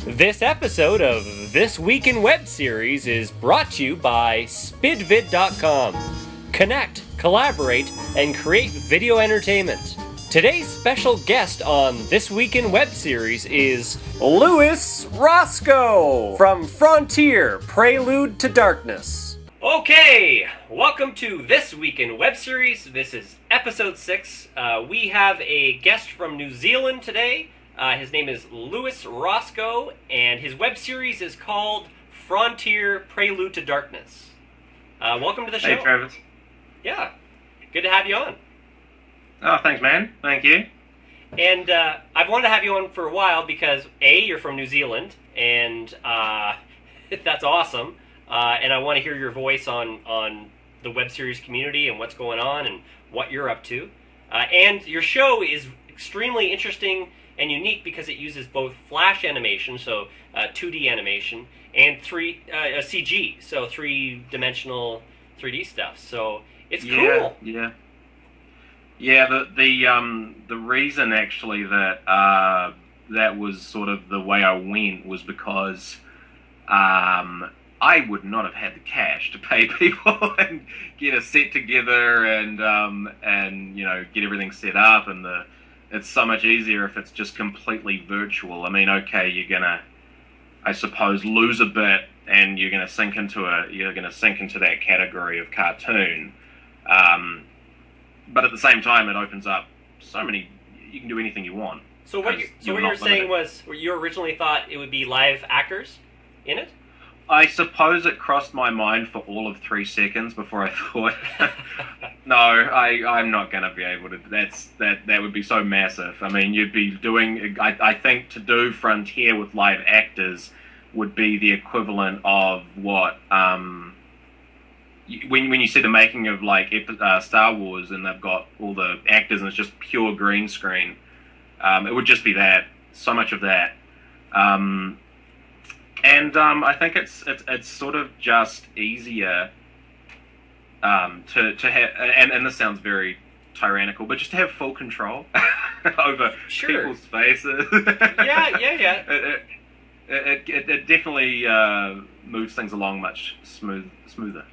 This episode of This Week in Web Series is brought to you by Spidvid.com. Connect, collaborate, and create video entertainment. Today's special guest on This Week in Web Series is Lewis Roscoe from Frontier, Prelude to Darkness. Okay, welcome to This Week in Web Series. This is episode 6. We have a guest from New Zealand today. His name is Lewis Roscoe, and his web series is called Frontier, Prelude to Darkness. Welcome to the show. Hey, Travis. Yeah, good to have you on. Oh, thanks, man. Thank you. And I've wanted to have you on for a while because, A, you're from New Zealand, and that's awesome. And I want to hear your voice on the web series community and what's going on and what you're up to. And your show is extremely interesting and unique because it uses both flash animation, so 2D animation, and CG, so three-dimensional 3D stuff. So it's cool. Yeah. The reason actually that that was sort of the way I went was because I would not have had the cash to pay people and get a set together and get everything set up, and it's so much easier if it's just completely virtual. I mean, okay, you're gonna, I suppose, lose a bit, and you're gonna sink into that category of cartoon. But at the same time, it opens up so many. You can do anything you want. So what you're saying was, you originally thought it would be live actors in it? I suppose it crossed my mind for all of 3 seconds before I thought, no, I'm not going to be able to. That would be so massive. I mean, you'd be doing. I think to do Frontier with live actors would be the equivalent of what when you see the making of like Star Wars and they've got all the actors and it's just pure green screen. It would just be that, so much of that. And I think it's sort of just easier to have, and this sounds very tyrannical, but just to have full control over people's faces. Yeah. It definitely moves things along much smoother.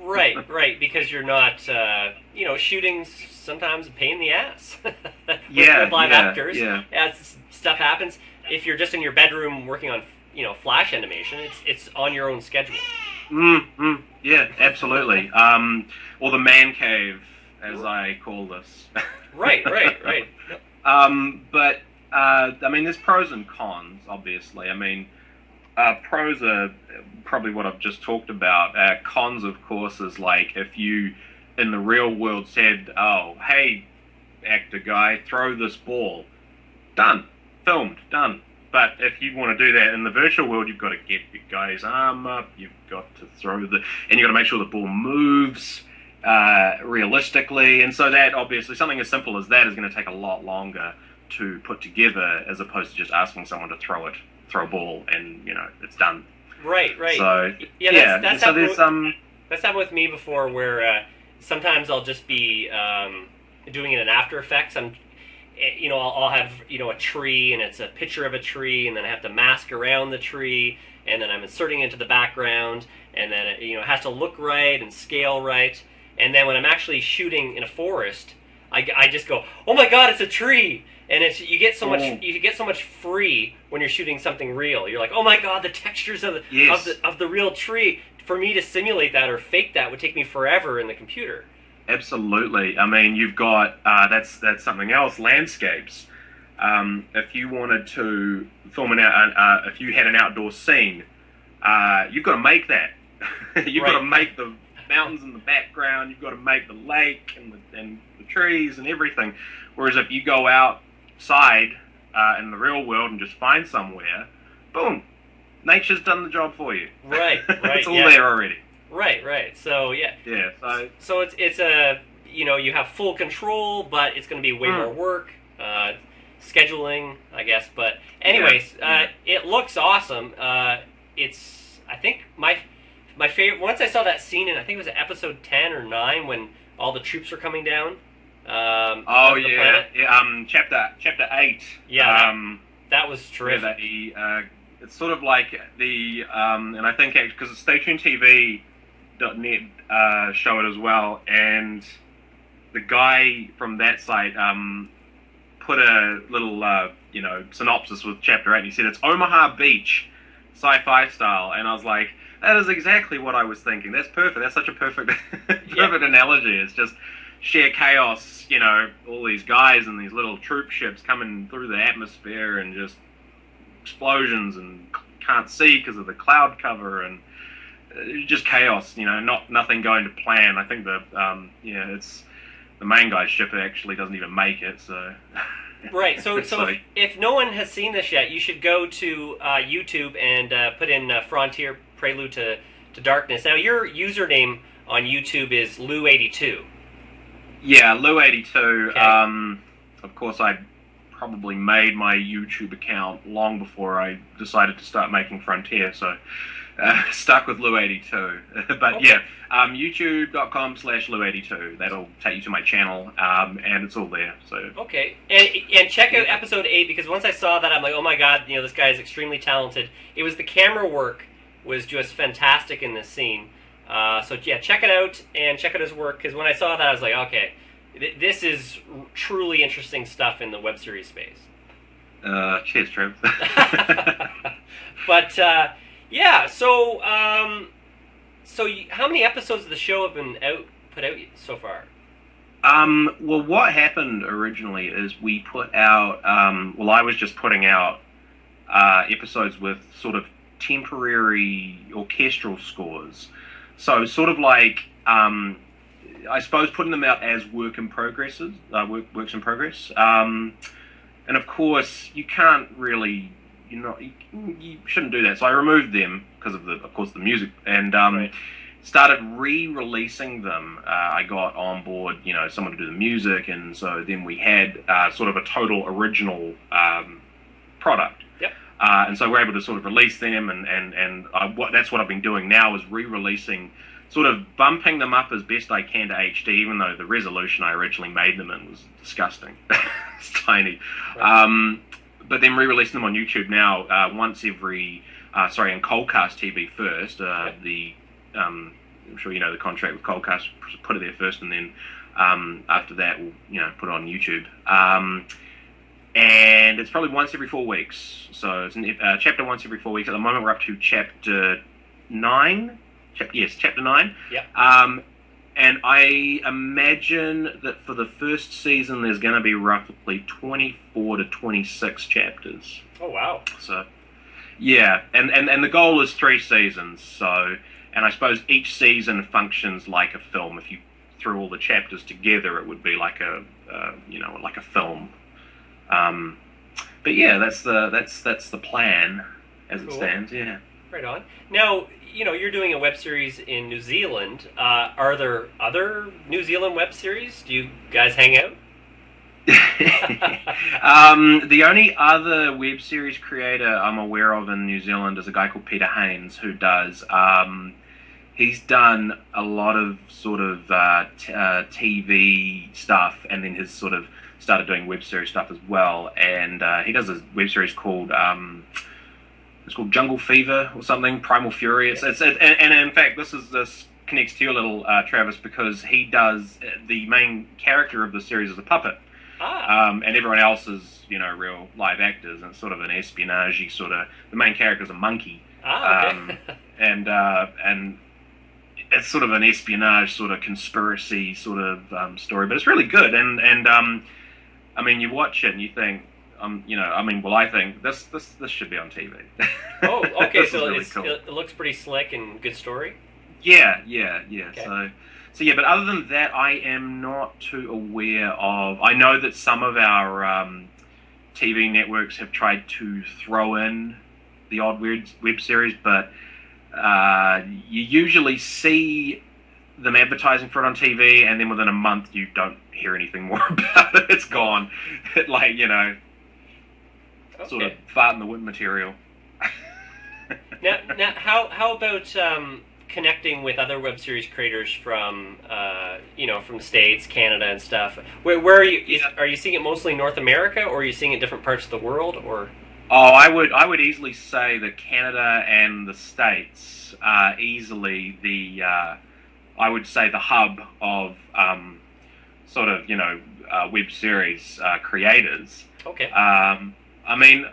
Right, because you're not, shooting sometimes a pain in the ass. with live actors. Yeah. As stuff happens, if you're just in your bedroom working on flash animation, it's on your own schedule. Yeah, absolutely. Or the man cave, as I call this. Right. But I mean, there's pros and cons, obviously. I mean, pros are probably what I've just talked about. Cons, of course, is like if you, in the real world, said, "Oh, hey, actor guy, throw this ball." Done. Filmed. Done. But if you want to do that in the virtual world, you've got to get your guy's arm up, you've got to and you've got to make sure the ball moves realistically. And so that, obviously, something as simple as that is going to take a lot longer to put together as opposed to just asking someone to throw a ball and, it's done. Right. So, that's so there's That's happened with me before where sometimes I'll just be doing it in After Effects. I'll have, a tree, and it's a picture of a tree, and then I have to mask around the tree, and then I'm inserting it into the background, and then it has to look right and scale right. And then when I'm actually shooting in a forest, I just go, "Oh my God, it's a tree!" And you get so much free when you're shooting something real. You're like, "Oh my God, the textures of the real tree." For me to simulate that or fake that would take me forever in the computer. Absolutely. I mean, you've got that's something else. Landscapes. If you wanted to film if you had an outdoor scene, you've got to make that. You've got to make the mountains in the background. You've got to make the lake and the trees and everything. Whereas if you go outside in the real world and just find somewhere, boom, nature's done the job for you. Right. It's all there already. Right. So yeah. Yeah. So it's a you have full control, but it's going to be way more work, scheduling, I guess. But anyways, it looks awesome. It's I think my favorite. Once I saw that scene in I think it was episode 10 or 9 when all the troops are coming down. Chapter 8. Yeah, that was terrific. Where they it's sort of like the and I think because StayTunedTV.net show it as well, and the guy from that site put a little synopsis with chapter 8. And he said it's Omaha Beach, sci-fi style, and I was like, that is exactly what I was thinking. That's perfect. That's such a perfect analogy. It's just sheer chaos, all these guys and these little troop ships coming through the atmosphere and just explosions and can't see because of the cloud cover and just chaos, nothing going to plan. I think it's the main guy's ship actually doesn't even make it, so... Right, so if no one has seen this yet, you should go to YouTube and put in Frontier Prelude to Darkness. Now, your username on YouTube is Lou82. Yeah, Lou82. Okay. Of course, I probably made my YouTube account long before I decided to start making Frontier, so stuck with Lou82. But okay. yeah, youtube.com/Lou82. That'll take you to my channel, and it's all there. So okay, and check out episode 8, because once I saw that, I'm like, oh my god, this guy is extremely talented. It was the camera work was just fantastic in this scene. So yeah, check it out and check out his work, because when I saw that, I was like, okay, this is truly interesting stuff in the web series space. Cheers, Trev. But yeah, so how many episodes of the show have been put out so far? Well, what happened originally is we put out. I was just putting out episodes with sort of temporary orchestral scores. So sort of like, I suppose, putting them out as works in progress. And of course, you can't really, you shouldn't do that. So I removed them because of the music, and right. started re-releasing them. I got on board, someone to do the music, and so then we had sort of a total original product. Yep. And so we're able to sort of release them, and that's what I've been doing now, is re-releasing, sort of bumping them up as best I can to HD, even though the resolution I originally made them in was disgusting. It's tiny. Right. But then re-releasing them on YouTube now once every, and Coldcast TV first. Yep. I'm sure you know the contract with Coldcast, put it there first, and then after that we'll put it on YouTube. And it's probably once every 4 weeks. So it's a chapter once every 4 weeks. At the moment, we're up to chapter 9. Chapter 9. Yep. And I imagine that for the first season, there's going to be roughly 24 to 26 chapters. Oh, wow. So, yeah. And the goal is 3 seasons. So, and I suppose each season functions like a film. If you threw all the chapters together, it would be like a film. But yeah, that's the plan as it stands. Yeah. Right on. Now, you're doing a web series in New Zealand. Are there other New Zealand web series? Do you guys hang out? The only other web series creator I'm aware of in New Zealand is a guy called Peter Haynes, who does. He's done a lot of sort of TV stuff, and then has sort of started doing web series stuff as well. And he does a web series called it's called Jungle Fever or something, Primal Fury. And in fact, this connects to your little Travis, because he does the main character of the series is a puppet. And everyone else is real live actors, and it's sort of an espionage sort of. The main character is a monkey. Okay. And it's sort of an espionage sort of conspiracy sort of story, but it's really good. And I mean, you watch it and you think, I think this should be on TV. Oh, okay. So really cool. It looks pretty slick and good story. Yeah. Okay. So yeah, but other than that, I am not too aware of. I know that some of our TV networks have tried to throw in the odd web series, but you usually see them advertising for it on TV, and then within a month you don't hear anything more about it. It's gone. Okay. Sort of fart in the wind material. now, how about connecting with other web series creators from from the States, Canada, and stuff? Where are you? Are you seeing it mostly in North America, or are you seeing it in different parts of the world, or? Oh, I would easily say that Canada and the States are easily the I would say the hub of sort of web series creators. Okay. I mean,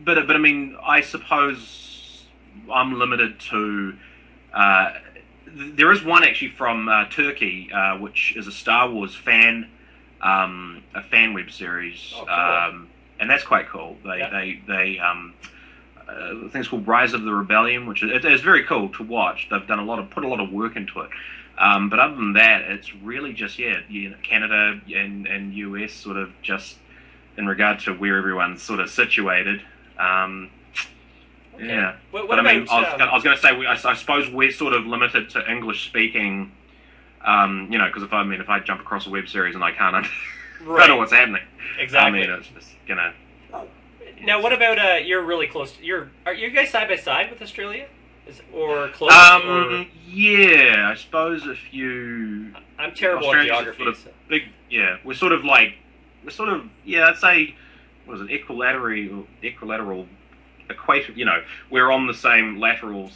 but I mean, I suppose I'm limited to. Uh, there is one actually from Turkey, which is a Star Wars a fan web series, Oh, cool. and that's quite cool. Yeah. The thing's called Rise of the Rebellion, which is very cool to watch. They've done put a lot of work into it. But other than that, it's really just Canada and US sort of just in regard to where everyone's sort of situated. Okay. Yeah, What but I mean, about I was going to say, I suppose we're sort of limited to English speaking. Because if I jump across a web series and I can't, don't know what's happening. Exactly. I mean, it's just gonna. Now, what about you're really close? Are you guys side by side with Australia, or close? Yeah, I suppose if you. I'm terrible at Australia's geography. Sort of big, yeah. We're sort of, yeah. I'd say, what is it? Equilateral equator. We're on the same lateral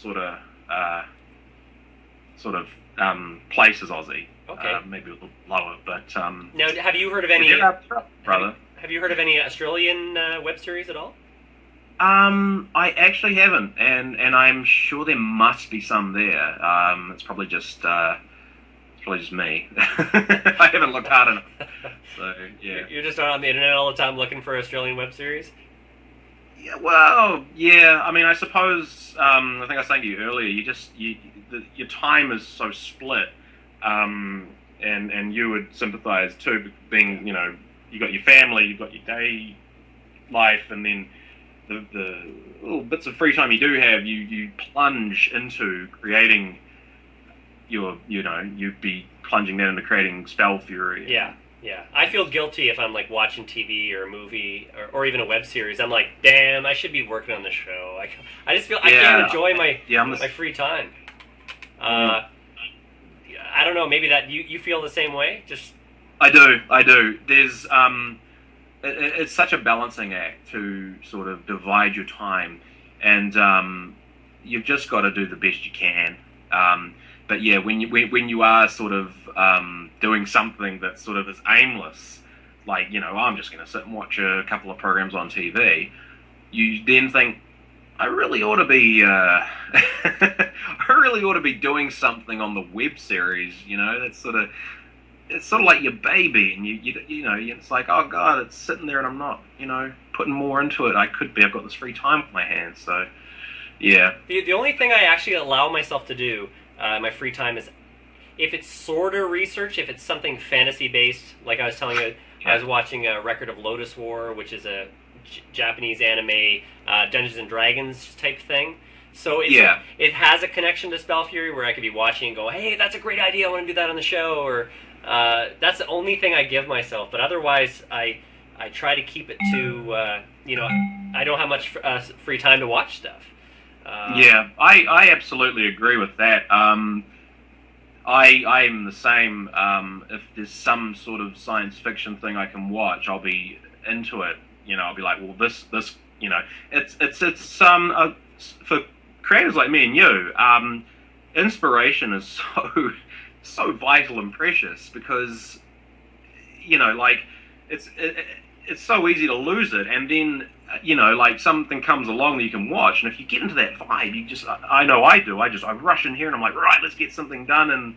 place as Aussie. Okay. Maybe a little lower, but Now, have you heard of any? brother? Have you heard of any Australian web series at all? I actually haven't, and I'm sure there must be some there. It's probably just me. I haven't looked hard enough. So yeah. You're just on the internet all the time looking for Australian web series. Yeah, well, yeah. I mean, I suppose. I think I was saying to you earlier. Your time is so split, and you would sympathise too, being you got your family, you've got your day life, and then the little bits of free time you do have, you plunge into creating you'd be plunging that into creating Spell Fury. Yeah. I feel guilty if I'm like watching TV or a movie or even a web series. I'm like, damn, I should be working on the show. I just feel I can't enjoy my free time. I don't know. Maybe that you feel the same way. Just I do. There's it's such a balancing act to sort of divide your time, and you've just got to do the best you can. But yeah, when you are sort of doing something that sort of is aimless, like I'm just going to sit and watch a couple of programs on TV, you then think, I really ought to be doing something on the web series. That's it's sort of like your baby, and it's like, oh god, it's sitting there and I'm not putting more into it. I've got this free time on my hands, so yeah. The only thing I actually allow myself to do in my free time is if it's sort of research, if it's something fantasy based, like I was telling you, I was watching a Record of Lotus War, which is a Japanese anime Dungeons and Dragons type thing. So it has a connection to Spell Fury where I could be watching and go, hey, that's a great idea, I want to do that on the show, or that's the only thing I give myself. But otherwise, I try to keep it to, I don't have much free time to watch stuff. Yeah, I absolutely agree with that. I'm the same. If there's some sort of science fiction thing I can watch, I'll be into it. I'll be like, well, this, it's for creators like me and you, inspiration is so vital and precious because it's so easy to lose it, and then like something comes along that you can watch, and if you get into that vibe, you just I know I do. I rush in here and I'm like, right, let's get something done,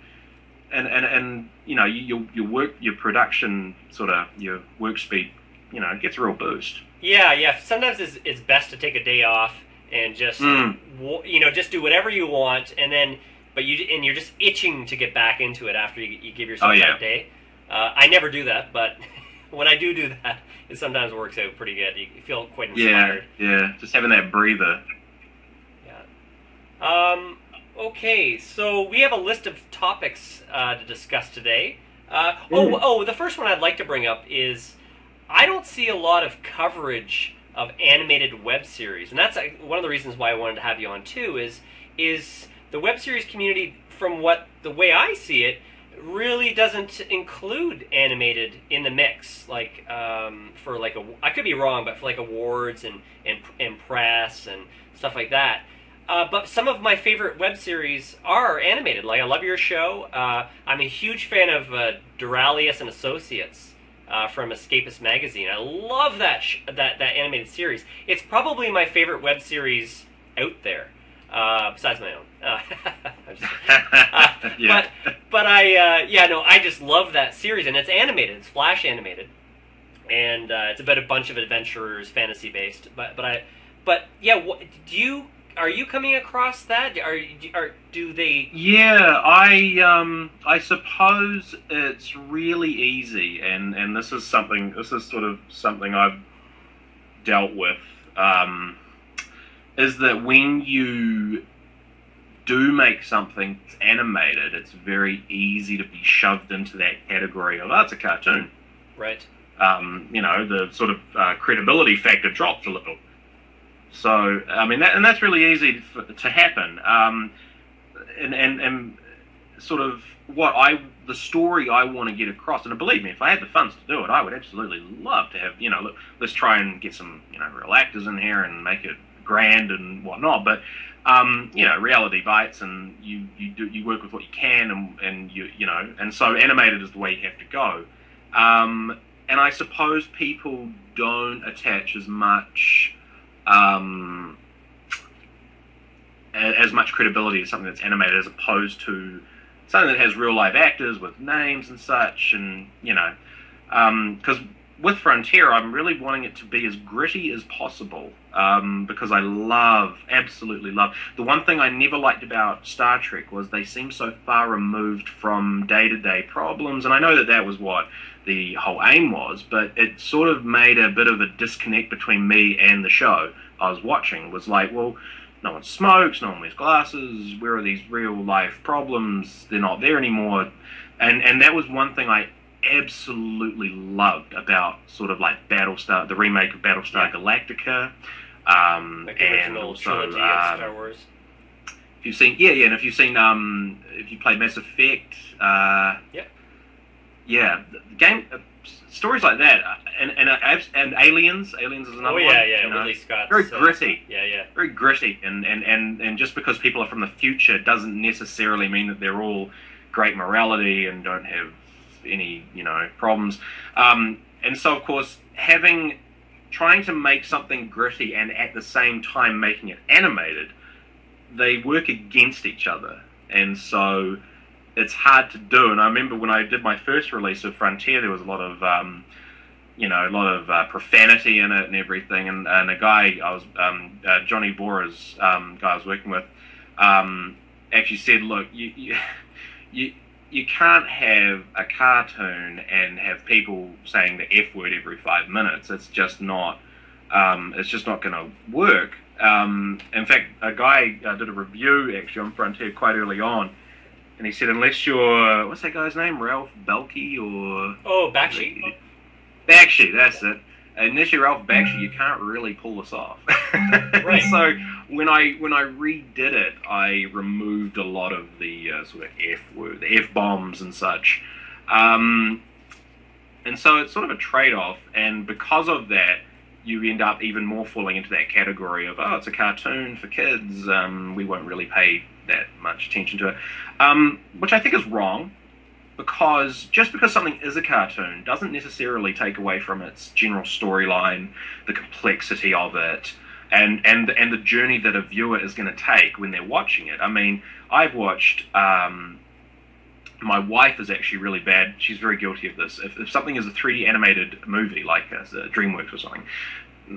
and your production sort of your work speed gets a real boost. Yeah. Sometimes it's best to take a day off and just just do whatever you want, and then you're just itching to get back into it after you give yourself that day. I never do that, but when I do that, it sometimes works out pretty good. You feel quite inspired. Yeah, just having that breather. Yeah. Okay, so we have a list of topics to discuss today. The first one I'd like to bring up is I don't see a lot of coverage of animated web series, and that's one of the reasons why I wanted to have you on too. Is the web series community, from the way I see it, really doesn't include animated in the mix. Like for like I could be wrong, but for like awards and press and stuff like that. But some of my favorite web series are animated. Like I love your show. I'm a huge fan of Duralius and Associates from Escapist Magazine. I love that animated series. It's probably my favorite web series out there, besides my own. Yeah. But I just love that series, and it's animated. It's Flash animated, and it's about a bunch of adventurers, fantasy based. But yeah, are you coming across that? Do they? Yeah, I suppose it's really easy, and this is sort of something I've dealt with. Is that when you do make something that's animated, it's very easy to be shoved into that category of, oh, it's a cartoon. Right. The sort of credibility factor drops a little. So, I mean, that's really easy to happen. And sort of the story I want to get across, and believe me, if I had the funds to do it, I would absolutely love to have, let's try and get some, real actors in here and make it grand and whatnot. But, reality bites, and you work with what you can, and so animated is the way you have to go. And I suppose people don't attach as much credibility to something that's animated as opposed to something that has real live actors with names and such, and because with Frontier, I'm really wanting it to be as gritty as possible, because I absolutely love. The one thing I never liked about Star Trek was they seemed so far removed from day-to-day problems, and I know that was what the whole aim was, but it sort of made a bit of a disconnect between me and the show I was watching. It was like, well, no one smokes, no one wears glasses, where are these real-life problems? They're not there anymore. And that was one thing I absolutely loved about sort of like Battlestar, the remake of Battlestar Galactica, like the original trilogy of Star Wars. If you've seen, and if you played Mass Effect, the game, stories like that, and Aliens is another one. Ridley Scott's very gritty. Very gritty, and just because people are from the future doesn't necessarily mean that they're all great morality and don't have any problems. And so of course trying to make something gritty and at the same time making it animated, they work against each other, and so it's hard to do. And I remember when I did my first release of Frontier, there was a lot of profanity in it and everything. And a guy I was Johnny Bora's guy I was working with actually said, look, you can't have a cartoon and have people saying the F word every 5 minutes. It's just not going to work. In fact, a guy did a review actually on Frontier quite early on, and he said, unless you're, what's that guy's name, Ralph Bakshi or... Oh, Bakshi. Bakshi, that's it. Unless you're Ralph Bakshi, you can't really pull this off. Right. So when I redid it, I removed a lot of the sort of F word, the F bombs and such. And so it's sort of a trade-off, and because of that, you end up even more falling into that category of, oh, it's a cartoon for kids, we won't really pay that much attention to it, which I think is wrong, because just because something is a cartoon doesn't necessarily take away from its general storyline, the complexity of it, and the journey that a viewer is going to take when they're watching it. I mean, I've watched... my wife is actually really bad. She's very guilty of this. If something is a 3D animated movie, like DreamWorks or something,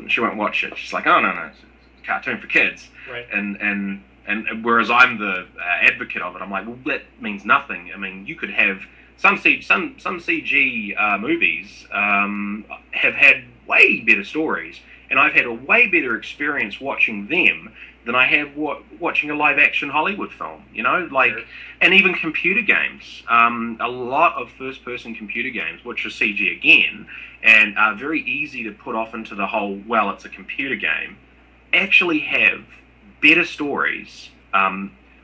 she won't watch it. She's like, oh, no, it's a cartoon for kids. Right. And whereas I'm the advocate of it, I'm like, well, that means nothing. I mean, you could have some CG movies have had way better stories, and I've had a way better experience watching them than I have watching a live-action Hollywood film, Sure. And even computer games. A lot of first-person computer games, which are CG again, and are very easy to put off into the whole, well, it's a computer game, actually have better stories,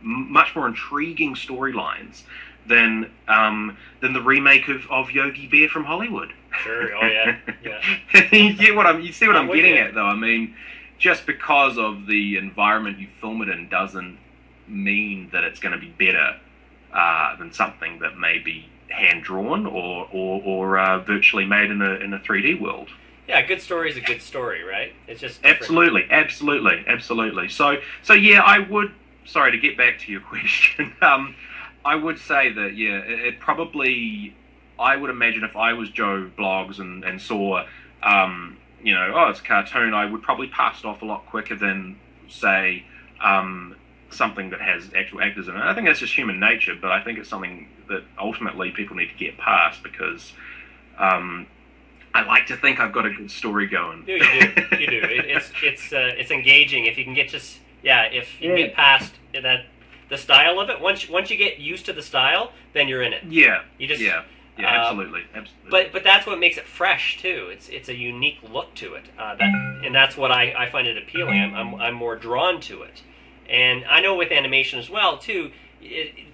much more intriguing storylines than the remake of Yogi Bear from Hollywood. Sure. Oh yeah. You see what I'm getting you. at, though. I mean, just because of the environment you film it in doesn't mean that it's going to be better than something that may be hand drawn or virtually made in a 3D world. Yeah, a good story is a good story, right? It's just different. Absolutely. So yeah, I would. Sorry, to get back to your question. I would say that it probably. I would imagine if I was Joe Bloggs and saw, it's a cartoon, I would probably pass it off a lot quicker than say something that has actual actors in it. I think that's just human nature, but I think it's something that ultimately people need to get past because I like to think I've got a good story going. You do. It's engaging if you can get if you get past that the style of it. Once you get used to the style, then you're in it. Yeah. You just Absolutely. But that's what makes it fresh too. It's a unique look to it. And that's what I find it appealing. I'm more drawn to it. And I know with animation as well too,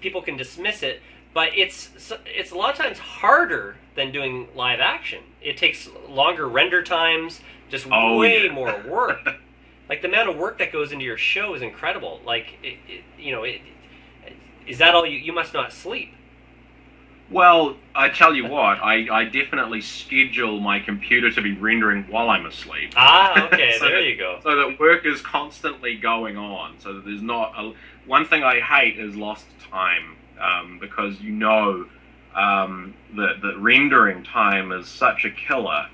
people can dismiss it, but it's a lot of times harder than doing live action. It takes longer render times, just way more work. Like the amount of work that goes into your show is incredible. Like is that all you must not sleep? Well, I tell you what, I definitely schedule my computer to be rendering while I'm asleep. Ah, okay, there you go. So that work is constantly going on, so that there's not... one thing I hate is lost time, because that rendering time is such a killer.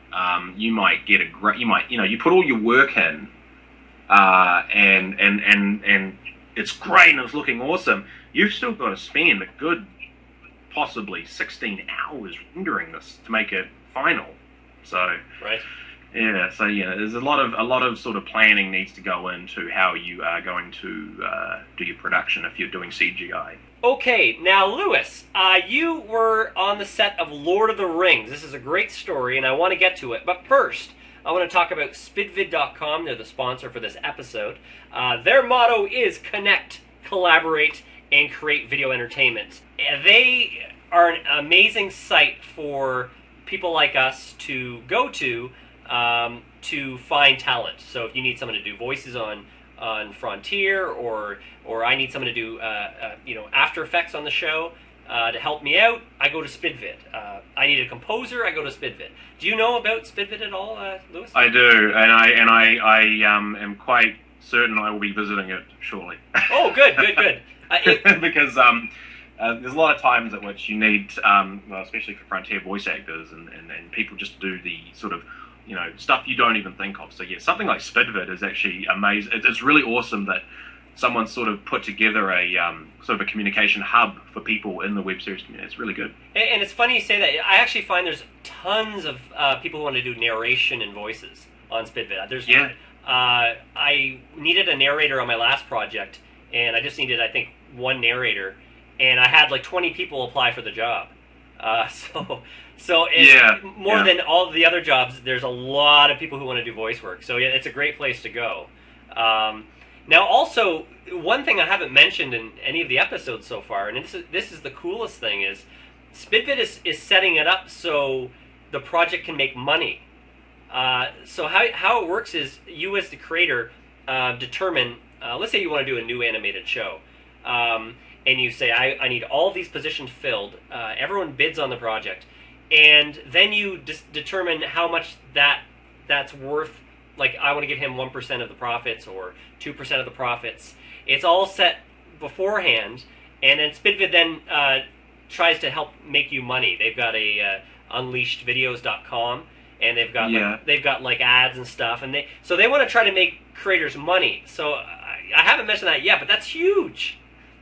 You might get you put all your work in, and it's great and it's looking awesome. You've still got to spend a good... possibly 16 hours rendering this to make it final. So right. Yeah, so there's a lot of sort of planning needs to go into how you are going to do your production if you're doing CGI. Okay, now Lewis, you were on the set of Lord of the Rings. This is a great story, and I want to get to it. But first, I want to talk about SpidVid.com. They're the sponsor for this episode. Their motto is connect, collaborate, and create video entertainment. They are an amazing site for people like us to go to find talent. So if you need someone to do voices on Frontier, or I need someone to do After Effects on the show to help me out, I go to SpidVid. I need a composer, I go to SpidVid. Do you know about SpidVid at all, Lewis? I do, and I am quite certain I will be visiting it shortly. Oh, good. Because there's a lot of times at which you need, especially for Frontier voice actors and people just do the sort of, stuff you don't even think of. So yeah, something like SpidVid is actually amazing. It's really awesome that someone sort of put together a sort of a communication hub for people in the web series community. It's really good. And it's funny you say that. I actually find there's tons of people who want to do narration and voices on SpidVid. I needed a narrator on my last project, and I just needed, I think, one narrator, and I had like 20 people apply for the job. So more than all of the other jobs, there's a lot of people who want to do voice work. So yeah, it's a great place to go. Now, also, one thing I haven't mentioned in any of the episodes so far, and this is the coolest thing, is SpidVid is setting it up so the project can make money. So how it works is you as the creator determine, let's say you want to do a new animated show, and you say, I need all these positions filled, everyone bids on the project, and then you determine how much that's worth. Like, I want to give him 1% of the profits or 2% of the profits. It's all set beforehand, and then SpidVid then tries to help make you money. They've got a unleashedvideos.com, and they've got like ads and stuff, and they want to try to make creators money. So I haven't mentioned that yet, but that's huge.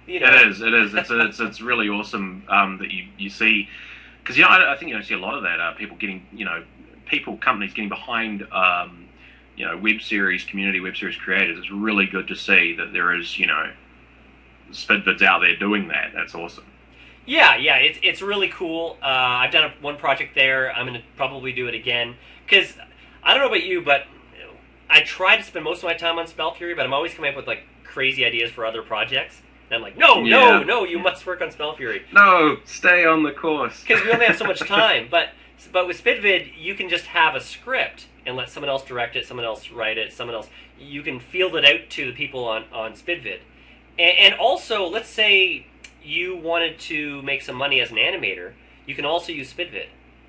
It is. It's really awesome that you see, because I think see a lot of that people getting companies getting behind web series community, web series creators. It's really good to see that there is SpidVids out there doing that. That's awesome. Yeah, it's really cool. I've done one project there. I'm going to probably do it again, because I don't know about you, but I try to spend most of my time on Spell Fury, but I'm always coming up with like crazy ideas for other projects. And I'm like, no, Yeah. you must work on Spell Fury. No, stay on the course. Because we only have so much time. But with SpidVid, you can just have a script and let someone else direct it, someone else write it, someone else. You can field it out to the people on SpidVid. And also, let's say you wanted to make some money as an animator, you can also use SpidVid.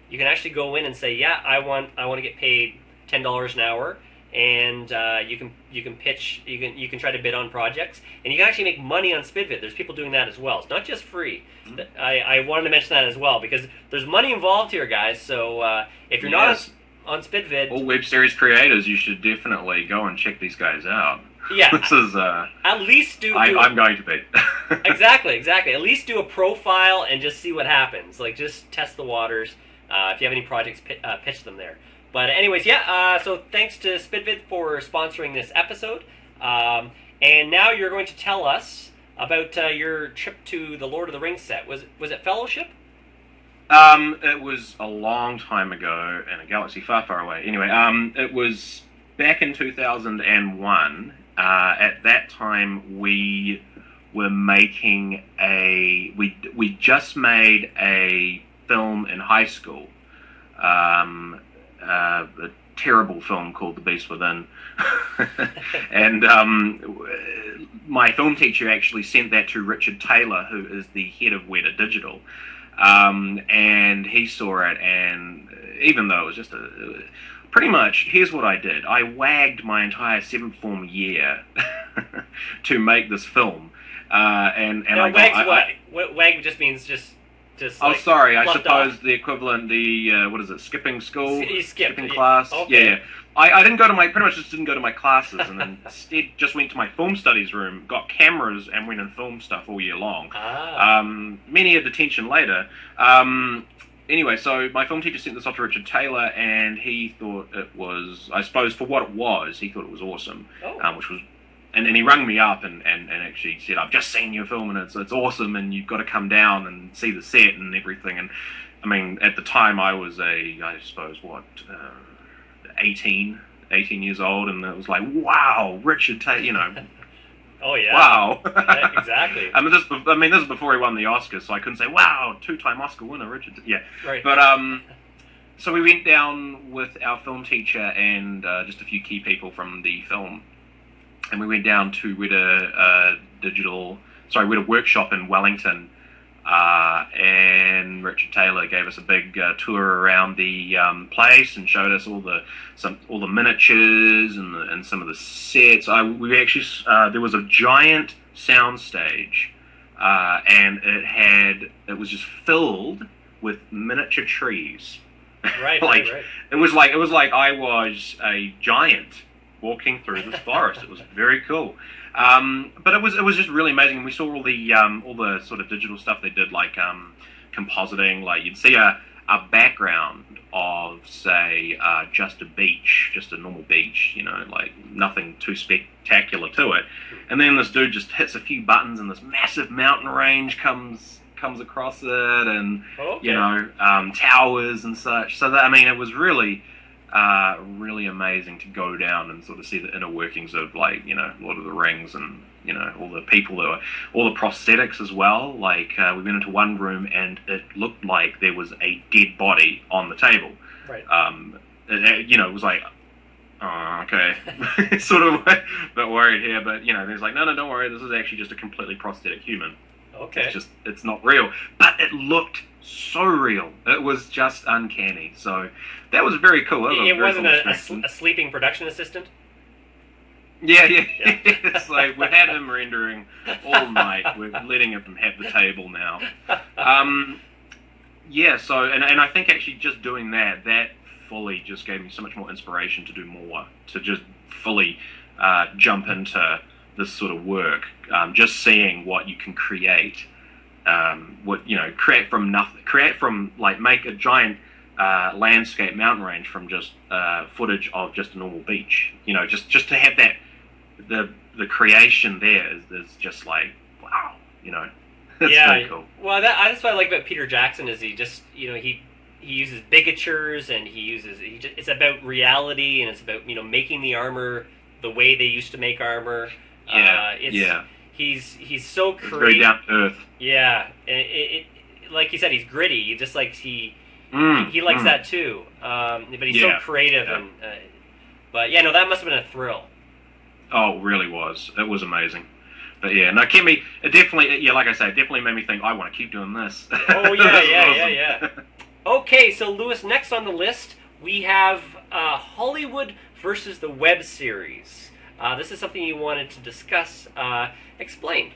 You can actually go in and say, yeah, I want to get paid $10 an hour, and you can pitch, you can try to bid on projects, and you can actually make money on SpidVid. There's people doing that as well. It's not just free. Mm-hmm. I wanted to mention that as well because there's money involved here, guys. So if you're not on SpidVid, all web series creators, you should definitely go and check these guys out. Yeah, this is. At least I'm going to be. Exactly. At least do a profile and just see what happens. Like, just test the waters. If you have any projects, pitch them there. But anyways, yeah. So thanks to SpidVid for sponsoring this episode. And now you're going to tell us about your trip to the Lord of the Rings set. Was it Fellowship? It was a long time ago in a galaxy far, far away. Anyway, it was back in 2001. At that time, we were making we just made a film in high school, a terrible film called The Beast Within, and my film teacher actually sent that to Richard Taylor, who is the head of Weta Digital, and he saw it, and even though it was just pretty much, here's what I did. I wagged my entire 7th form year to make this film. And now, wag just means just oh, sorry, I suppose off. The equivalent, what is it, skipping school? You skipped. Skipping class? Okay. Yeah. I didn't go to pretty much just didn't go to my classes, and then instead just went to my film studies room, got cameras, and went and filmed stuff all year long. Many a detention later. Anyway, so my film teacher sent this off to Richard Taylor, and he thought it was, I suppose, for what it was, he thought it was awesome. Which was, and he rang me up and actually said, I've just seen your film, and it's awesome, and you've got to come down and see the set and everything. And I mean, at the time, I was 18 years old, and it was like, wow, Richard Taylor, Oh yeah! Wow! Yeah, exactly. This is before he won the Oscars, so I couldn't say, "Wow, 2-time Oscar winner, Richard." Yeah, right. But so we went down with our film teacher and just a few key people from the film, and we went down to Weta Workshop in Wellington, and Richard Taylor gave us a big tour around the place and showed us all the miniatures and some of the sets. We actually there was a giant sound stage, and it was just filled with miniature trees. Right, right. It was like I was a giant walking through this forest. It was very cool. But it was just really amazing, and we saw all the sort of digital stuff they did, like compositing. Like, you'd see a background of, say, just a normal beach, like nothing too spectacular to it, and then this dude just hits a few buttons, and this massive mountain range comes across it, and towers and such. So that, it was really amazing to go down and sort of see the inner workings of, like, Lord of the Rings, and all the people all the prosthetics as well. Like, we went into one room and it looked like there was a dead body on the table. Right. It was like, oh, okay, sort of a bit worried here, but there's like, no, don't worry, this is actually just a completely prosthetic human. Okay. It's not real, but it looked so real. It was just uncanny. So that was very cool. It wasn't a sleeping production assistant? Yeah. It's like, we've had him rendering all night. We're letting him have the table now. So, and I think actually just doing that fully just gave me so much more inspiration to do more, to just fully jump into this sort of work. Just seeing what you can create, create from nothing, make a giant landscape mountain range from just footage of just a normal beach. Just to have that, the creation there is just like, wow. It's very cool. Well, that's what I like about Peter Jackson, is he just, he uses bigatures, and it's about reality, and it's about making the armor the way they used to make armor. he's so It's very down to earth. Yeah, like you said, he's gritty. He just likes he likes that too. But he's so creative and. But yeah, no, that must have been a thrill. Oh, it really was. It was amazing. But yeah, no, Kimmy, it definitely, like I say, it definitely made me think, I want to keep doing this. Oh, yeah. Okay, so Lewis, next on the list, we have Hollywood versus the web series. This is something you wanted to discuss. Explain.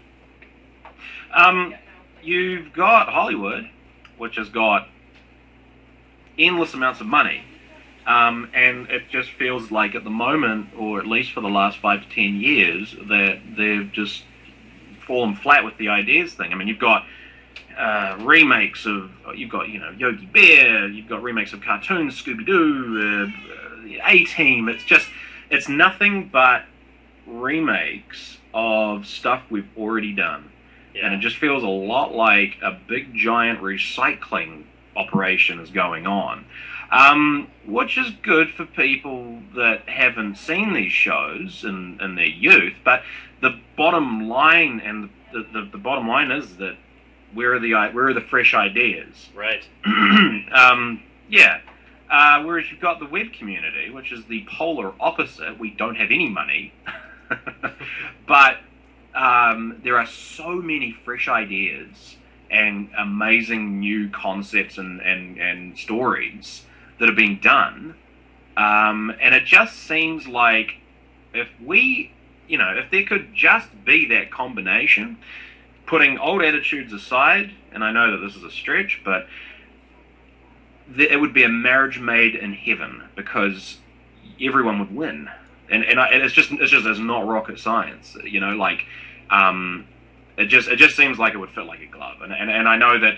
You've got Hollywood, which has got endless amounts of money. And it just feels like at the moment, or at least for the last 5 to 10 years, that they've just fallen flat with the ideas thing. I mean, you've got remakes of, Yogi Bear, you've got remakes of cartoons, Scooby-Doo, A-Team. It's nothing but remakes of stuff we've already done. Yeah. And it just feels a lot like a big, giant recycling operation is going on. Which is good for people that haven't seen these shows in their youth, but the bottom line the bottom line is that where are the fresh ideas? Right. Whereas you've got the web community, which is the polar opposite. We don't have any money, but there are so many fresh ideas and amazing new concepts and stories that are being done, and it just seems like if there could just be that combination, putting old attitudes aside, and I know that this is a stretch, but it would be a marriage made in heaven because everyone would win, and it's not rocket science, it just seems like it would fit like a glove, and I know that.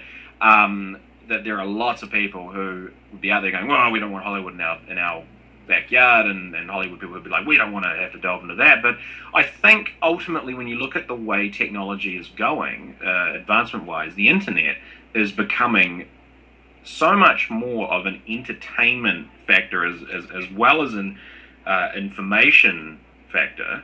That there are lots of people who would be out there going, well, we don't want Hollywood in our backyard, and Hollywood people would be like, we don't want to have to delve into that. But I think ultimately when you look at the way technology is going, advancement-wise, the internet is becoming so much more of an entertainment factor as well as an information factor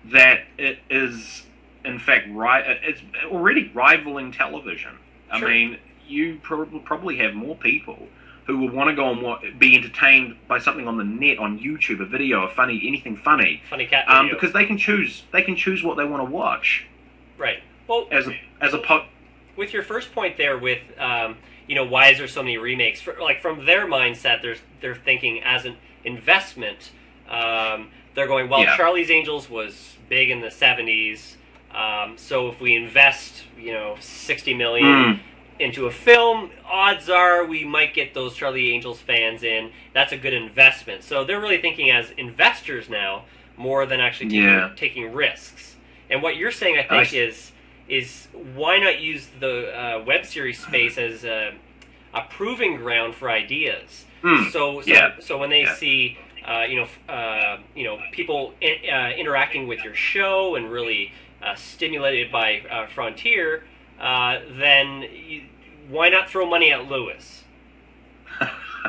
that it is, in fact, it's already rivaling television. Sure. I mean, you probably have more people who will want to go and be entertained by something on the net, on YouTube, a video, anything funny cat video. because they can choose what they want to watch. Right. Well, with your first point there, with why is there so many remakes? From their mindset, they're thinking as an investment. They're going, well, Charlie's Angels was big in the 70s, so if we invest, $60 million. Into a film, odds are we might get those Charlie Angels fans in. That's a good investment. So they're really thinking as investors now more than actually taking risks. And what you're saying, I think, is why not use the web series space as a proving ground for ideas? So when they see people interacting with your show and really stimulated by Frontier. Then why not throw money at Lewis?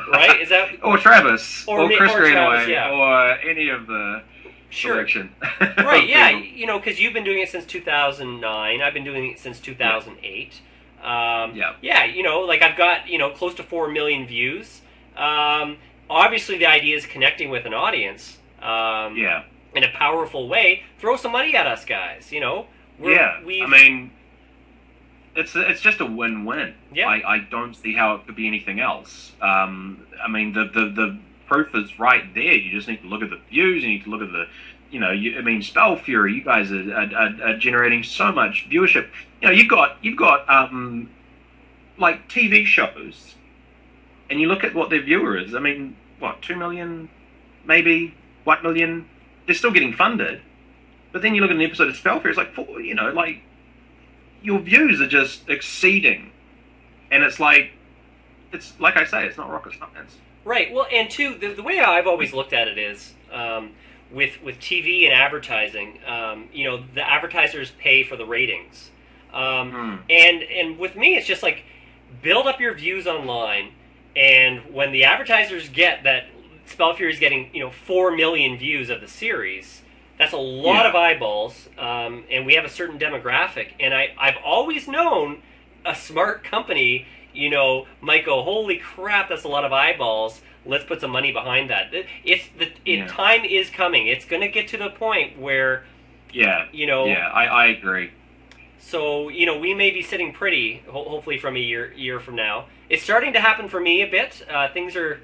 Right? Is that or Travis or Chris Greenaway or any of the selection? Right? Yeah, because you've been doing it since 2009. I've been doing it since 2008. I've got close to 4 million views. Obviously, the idea is connecting with an audience. In a powerful way. Throw some money at us, guys. It's just a win-win. Yeah. I don't see how it could be anything else. The proof is right there. You just need to look at the views. You need to look at the, Spell Fury. You guys are generating so much viewership. You've got like TV shows, and you look at what their viewer is. 2 million, maybe 1 million. They're still getting funded, but then you look at an episode of Spell Fury. It's like 4, your views are just exceeding, and it's like I say, it's not rocket science. Right. Well, and two, the way I've always looked at it is with TV and advertising. The advertisers pay for the ratings, and with me, it's just like build up your views online, and when the advertisers get that Spell Fury is getting 4 million views of the series, That's a lot of eyeballs, and we have a certain demographic. And I've always known a smart company, might go, holy crap, that's a lot of eyeballs. Let's put some money behind that. Time is coming. It's going to get to the point where, I agree. So, we may be sitting pretty, hopefully from a year from now. It's starting to happen for me a bit. Things are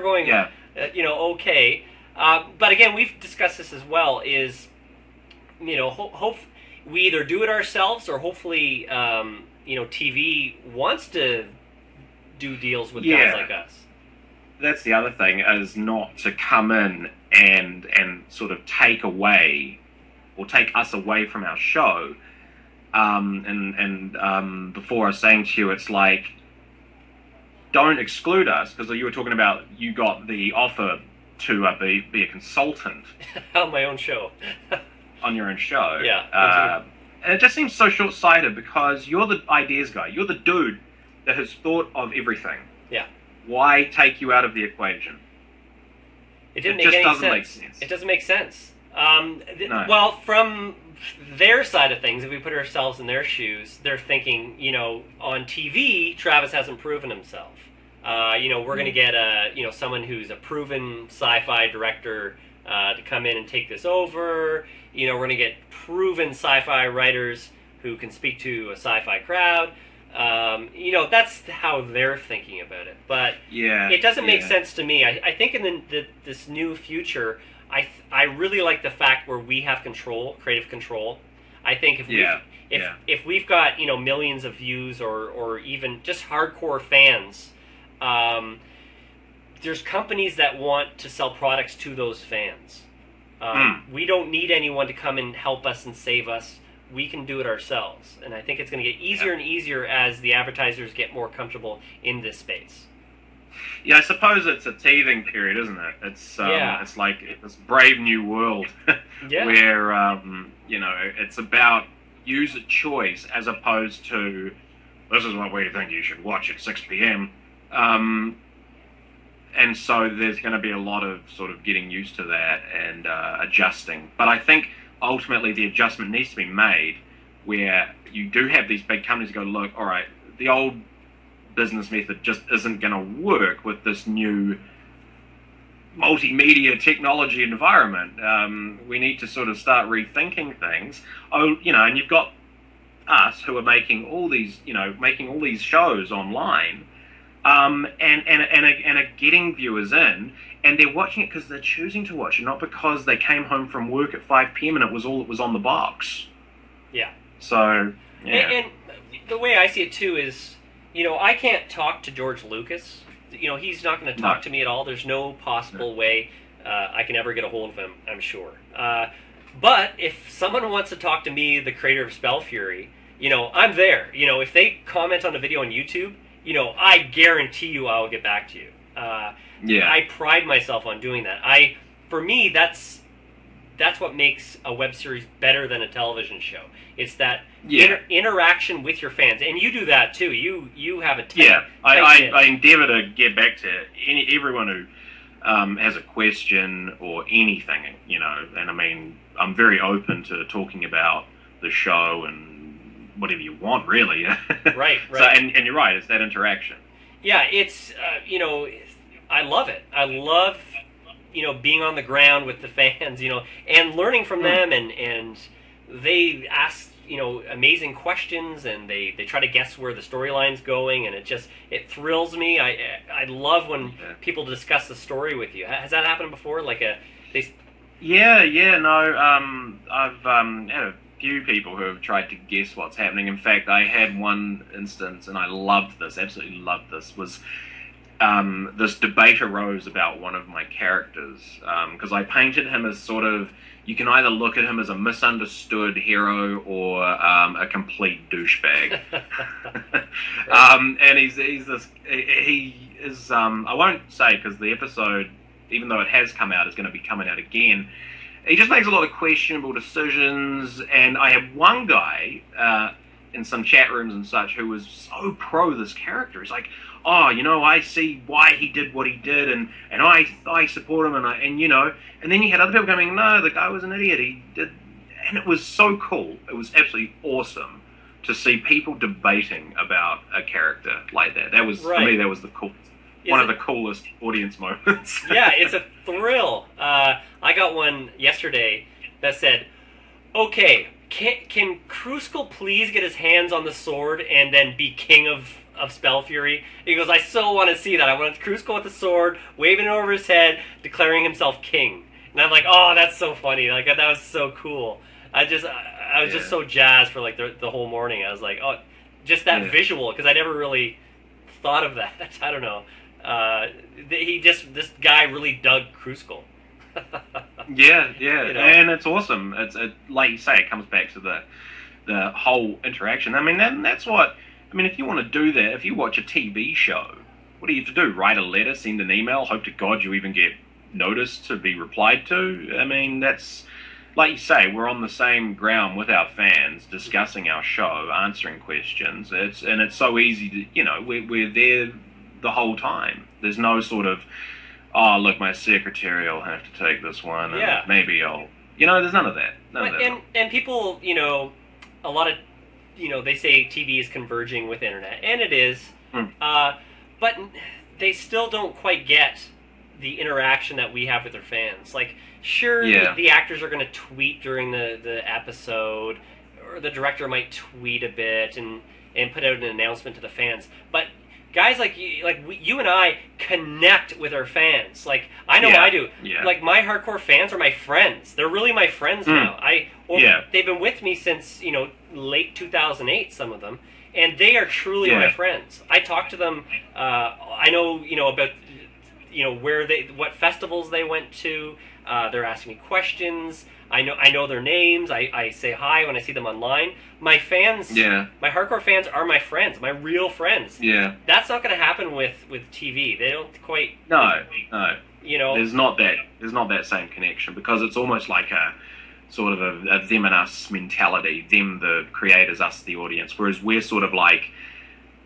going, okay. But again, we've discussed this as well, is, hope we either do it ourselves or hopefully, TV wants to do deals with guys like us. That's the other thing, is not to come in and sort of take us away from our show. Before I was saying to you, it's like, don't exclude us, because you were talking about you got the offer to be a consultant on my own show. On your own show. Yeah. And it just seems so short-sighted, because you're the ideas guy. You're the dude that has thought of everything. Yeah. Why take you out of the equation? It doesn't make sense. It doesn't make sense. No. Well, from their side of things, if we put ourselves in their shoes, they're thinking, on TV, Travis hasn't proven himself. We're going to get someone who's a proven sci-fi director to come in and take this over. We're going to get proven sci-fi writers who can speak to a sci-fi crowd. That's how they're thinking about it. But it doesn't make sense to me. I think in this new future, I really like the fact where we have creative control. I think if we've got millions of views or even just hardcore fans, there's companies that want to sell products to those fans. We don't need anyone to come and help us and save us. We can do it ourselves. And I think it's going to get easier and easier as the advertisers get more comfortable in this space. Yeah, I suppose it's a teething period, isn't it? It's like this brave new world where it's about user choice as opposed to this is what we think you should watch at 6 p.m. And so there's going to be a lot of sort of getting used to that and adjusting. But I think ultimately the adjustment needs to be made where you do have these big companies go, look, all right, the old business method just isn't going to work with this new multimedia technology environment. We need to sort of start rethinking things. And you've got us who are making all these shows online, and are getting viewers in, and they're watching it because they're choosing to watch it, not because they came home from work at 5 p.m. and it was all that was on the box. Yeah. So, And the way I see it too is, I can't talk to George Lucas. He's not going to talk to me at all. There's no possible way I can ever get a hold of him, I'm sure. But if someone wants to talk to me, the creator of Spell Fury, I'm there. If they comment on a video on YouTube, I guarantee you I'll get back to you. I pride myself on doing that. For me, that's what makes a web series better than a television show. It's that interaction with your fans, and you do that too. You have a I endeavour to get back to everyone who has a question or anything, and I mean I'm very open to talking about the show and whatever you want, really. Right. So, and you're right, it's that interaction. Yeah, it's I love it. I love being on the ground with the fans, and learning from them, and they ask amazing questions, and they try to guess where the storyline's going, and it thrills me. I love when people discuss the story with you. Has that happened before? I've had a few people who have tried to guess what's happening. In fact, I had one instance, and I loved this, absolutely loved this, was this debate arose about one of my characters, because I painted him as sort of, you can either look at him as a misunderstood hero or a complete douchebag. And he is, I won't say because the episode, even though it has come out, is going to be coming out again. He just makes a lot of questionable decisions, and I have one guy in some chat rooms and such who was so pro this character. He's like, oh, I see why he did what he did, and I support him, and then you had other people going, no, the guy was an idiot. He did, and it was so cool. It was absolutely awesome to see people debating about a character like that. That was for me. That was the coolest. One of the coolest audience moments. Yeah, it's a thrill. I got one yesterday that said, okay, can Kruskal please get his hands on the sword and then be king of Spell Fury? He goes, I so want to see that. I want Kruskal with the sword, waving it over his head, declaring himself king. And I'm like, oh, that's so funny. Like, that was so cool. I was just so jazzed for like the whole morning. I was like, oh, just that visual, because I never really thought of that. I don't know. This guy really dug Kruskal. Yeah, and it's awesome. It's like you say, it comes back to the whole interaction. I mean, that's what. I mean, if you want to do that, if you watch a TV show, what do you have to do? Write a letter, send an email, hope to God you even get noticed to be replied to? I mean, that's like you say, we're on the same ground with our fans, discussing our show, answering questions. It's so easy to, we're there the whole time. There's no sort of, oh, look, my secretary will have to take this one, and maybe I'll... there's none of that. And people, a lot of, they say TV is converging with internet, and it is, but they still don't quite get the interaction that we have with their fans. Like, sure, the actors are going to tweet during the episode, or the director might tweet a bit and put out an announcement to the fans, but guys like you and I connect with our fans. Like, I know I do. Yeah. Like, my hardcore fans are my friends. They're really my friends now. They've been with me since, late 2008, some of them, and they are truly my friends. I talk to them. I know, about, what festivals they went to. They're asking me questions. I know their names. I say hi when I see them online. My fans, my hardcore fans are my friends, my real friends. Yeah. That's not going to happen with TV. They don't quite... No. There's not that same connection, because it's almost like a sort of a them and us mentality. Them, the creators, us, the audience. Whereas we're sort of like,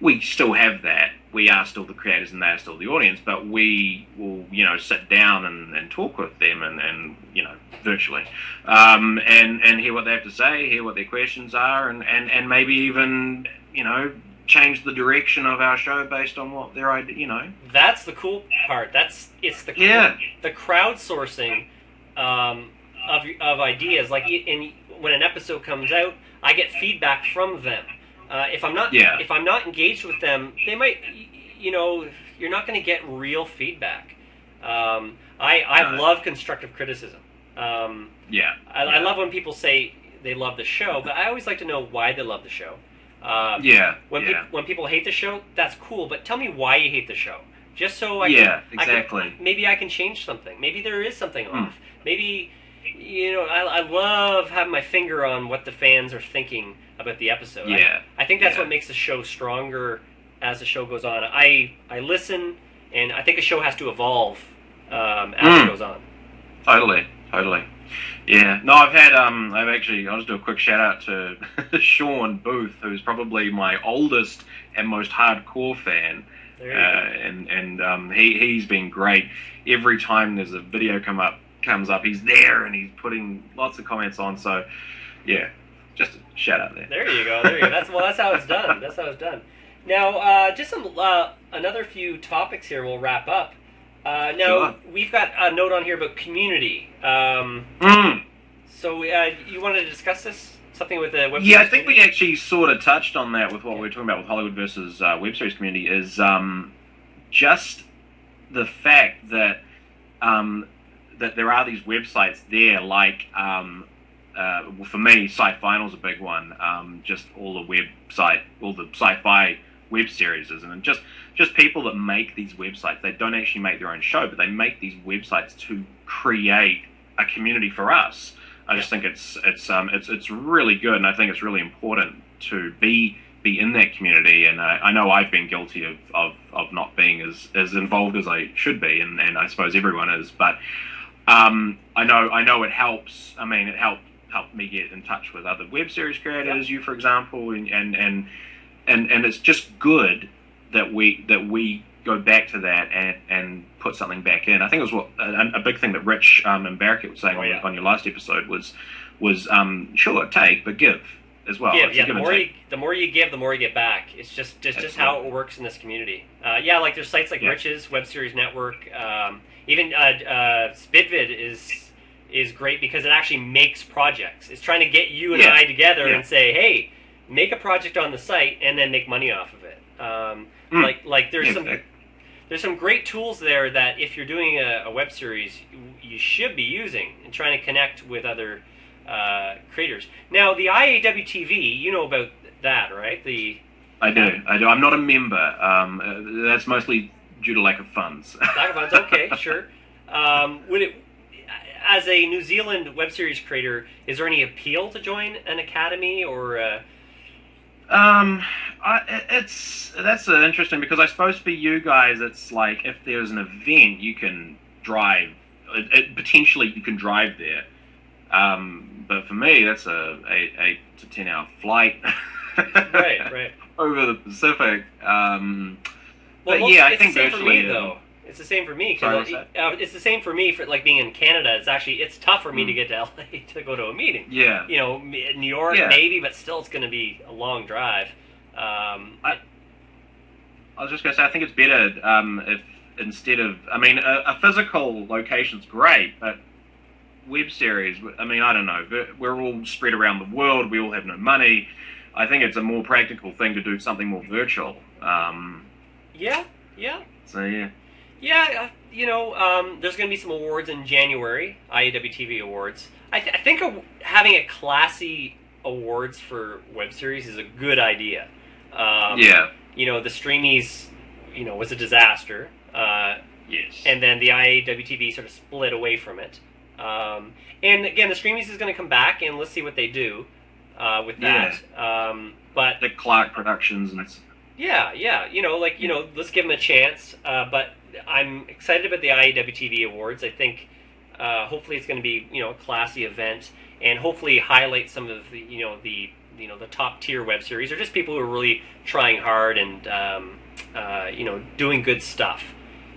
we still have that. We are still the creators and they are still the audience, but we will, sit down and talk with them and virtually, and hear what they have to say, hear what their questions are, and maybe even, change the direction of our show based on what their idea, That's the cool part. It's the crowdsourcing of ideas. Like, when an episode comes out, I get feedback from them. If I'm not engaged with them, they might, you're not going to get real feedback. I love constructive criticism. I love when people say they love the show, but I always like to know why they love the show. When people hate the show, that's cool, but tell me why you hate the show, just so maybe I can change something. Maybe there is something off. Maybe, I love having my finger on what the fans are thinking about the episode. I think that's what makes the show stronger as the show goes on. I listen, and I think a show has to evolve as it goes on. Totally. Yeah. No, I've actually, I'll just do a quick shout out to Sean Booth, who's probably my oldest and most hardcore fan. He's been great. Every time there's a video comes up, he's there and he's putting lots of comments on. So, yeah, just a shout out there. There you go. That's how it's done. Now, just another few topics here. We'll wrap up. We've got a note on here about community. So you wanted to discuss this? Something with the Webseries? Yeah, I think we actually sort of touched on that with what we were talking about with Hollywood versus Webseries community, is just the fact that that there are these websites there, like, for me, Sci-Final's a big one, just all the sci-fi web series, and just people that make these websites. They don't actually make their own show, but they make these websites to create a community for us. I just think it's really good, and I think it's really important to be in that community. And I know I've been guilty of not being as involved as I should be, and I suppose everyone is. But I know it helps. I mean, it helped me get in touch with other web series creators, you for example, and it's just good that we go back to that and put something back in. I think it was a big thing that Rich and Barrett were saying on your last episode was sure, take, but give as well. Give, yeah. The more you give, the more you get back. It's just how it works in this community. Like there's sites like Rich's Webseries Network. Even Spidvid is great because it actually makes projects. It's trying to get you and I together and say, hey, make a project on the site and then make money off of it. Like there's some great tools there that if you're doing a web series, you should be using and trying to connect with other creators. Now, the IAW TV, you know about that, right? I do. I'm not a member. That's mostly due to lack of funds. Lack of funds, okay, sure. Would it, as a New Zealand web series creator, is there any appeal to join an academy or? That's interesting because I suppose for you guys, it's like if there's an event, you can drive. Potentially, you can drive there. But for me, that's a 8 to 10 hour flight. right. Over the Pacific. Well, I think virtually though. It's the same for me. It's the same for me for like being in Canada. It's tough for me to get to LA to go to a meeting. Yeah. New York maybe, but still it's going to be a long drive. I was just going to say I think it's better if instead of a physical location's great, but web series. I don't know. We're all spread around the world. We all have no money. I think it's a more practical thing to do something more virtual. Yeah. So yeah. Yeah, there's going to be some awards in January, IAW TV awards. I think having a classy awards for web series is a good idea. The Streamies, was a disaster. Yes. And then the IAW TV sort of split away from it. And again, the Streamies is going to come back, and let's see what they do with that. But the Clark Productions and let's give them a chance. But I'm excited about the IAW TV awards. I think hopefully it's going to be a classy event and hopefully highlight some of the top tier web series or just people who are really trying hard and doing good stuff.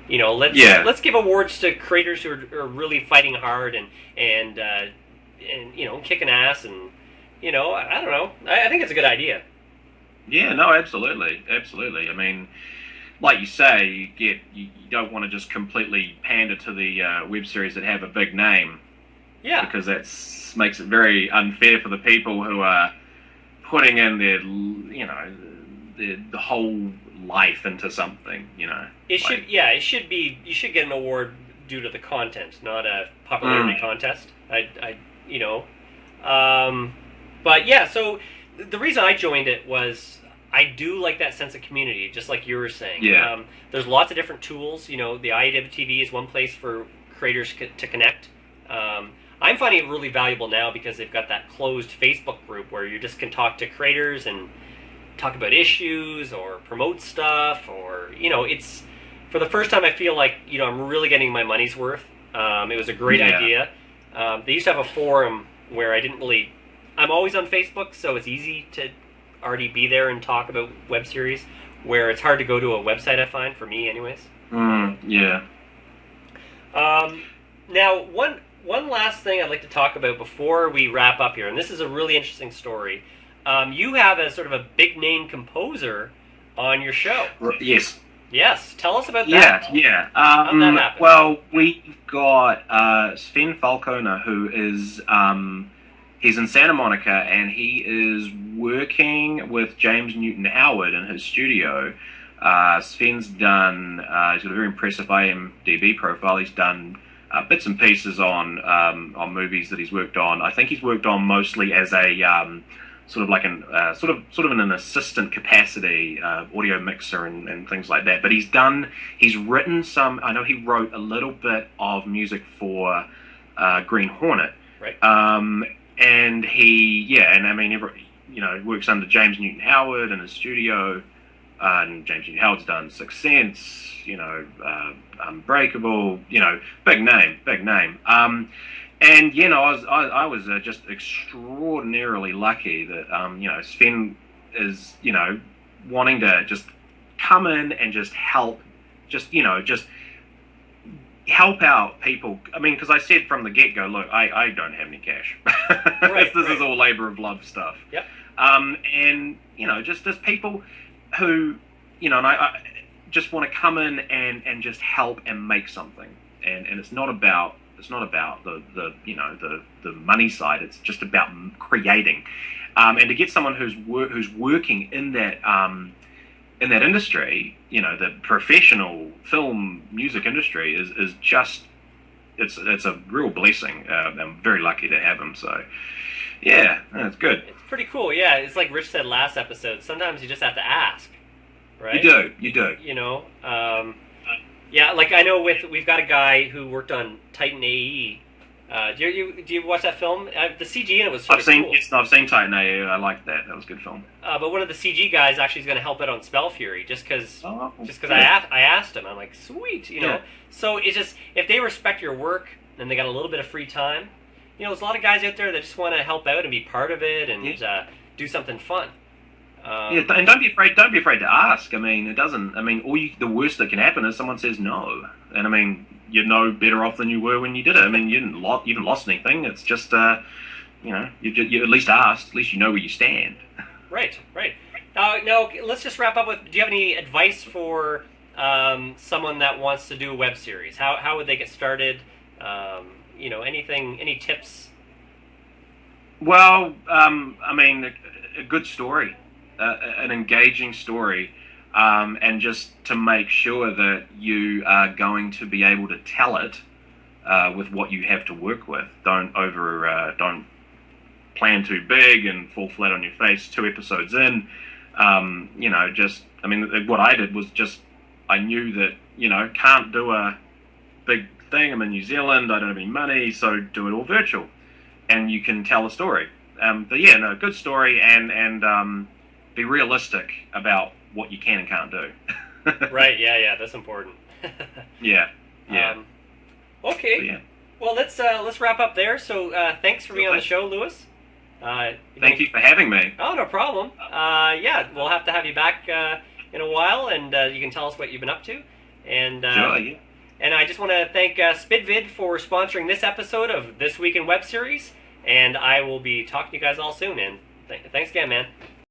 Let's give awards to creators who are really fighting hard and kicking ass and I don't know. I think it's a good idea. Yeah, no, absolutely. Like you say, you don't want to just completely pander to the web series that have a big name. Yeah. Because that makes it very unfair for the people who are putting in their, the whole life into something, It should be, you should get an award due to the content, not a popularity contest. But yeah, so the reason I joined it was I do like that sense of community, just like you were saying. Yeah. There's lots of different tools. The IAW TV is one place for creators to connect. I'm finding it really valuable now because they've got that closed Facebook group where you just can talk to creators and talk about issues or promote stuff or, it's, for the first time I feel like, I'm really getting my money's worth. It was a great idea. They used to have a forum where I'm always on Facebook, so it's easy to already be there and talk about web series, where it's hard to go to a website, I find, for me anyways. Yeah. Now, one last thing I'd like to talk about before we wrap up here, and this is a really interesting story. You have a sort of a big-name composer on your show. Yes. Yes. Tell us about that. Yeah. How'd that happen? Well, we've got Sven Falconer, who is... he's in Santa Monica, and he is working with James Newton Howard in his studio. Sven's done... he's got a very impressive IMDb profile. He's done bits and pieces on movies that he's worked on. I think he's worked on mostly as a sort of like an sort of in an assistant capacity, audio mixer and things like that. But he's written some. I know he wrote a little bit of music for Green Hornet. Right. And he works under James Newton Howard in his studio. And James Newton Howard's done Sixth Sense, Unbreakable, big name. I was just extraordinarily lucky that Sven is wanting to just come in and just help, just help out people. I mean, because I said from the get-go, look, I don't have any cash. This is all labor of love stuff. Yep. And just people who, and I just want to come in and just help and make something. And it's not about the money side. It's just about creating. And to get someone who's working in that industry, the professional film music industry is just it's a real blessing. I'm very lucky to have him. So yeah, that's good. It's pretty cool. Yeah, it's like Rich said last episode. Sometimes you just have to ask, right? You do. Yeah, like I know we've got a guy who worked on Titan AE. Do you watch that film? The CG in it was sort of cool. I've seen Titan AE. I liked that. That was a good film. But one of the CG guys actually is going to help out on Spell Fury, just because good. I asked him. I'm like, sweet, Yeah. So it's just, if they respect your work and they got a little bit of free time, there's a lot of guys out there that just want to help out and be part of it and do something fun. And don't be afraid. Don't be afraid to ask. I mean, it doesn't. I mean, the worst that can happen is someone says no, and I mean, you're no better off than you were when you did it. I mean, you haven't lost anything. It's just, you at least asked. At least you know where you stand. Right. Now let's just wrap up with. Do you have any advice for someone that wants to do a web series? How would they get started? Anything? Any tips? Well, I mean, a good story. An engaging story, and just to make sure that you are going to be able to tell it with what you have to work with. Don't plan too big and fall flat on your face 2 episodes in. What I did was just, I knew that, can't do a big thing. I'm in New Zealand, I don't have any money, so do it all virtual. And you can tell a story. Good story, and be realistic about what you can and can't do. Right, yeah, that's important. Yeah. Okay. Yeah. Well, let's wrap up there. So thanks for being on the show, Lewis. Thank you for having me. Oh, no problem. We'll have to have you back in a while, and you can tell us what you've been up to. And sure, yeah. And I just want to thank SpidVid for sponsoring this episode of This Week in Web Series, and I will be talking to you guys all soon. And thanks again, man.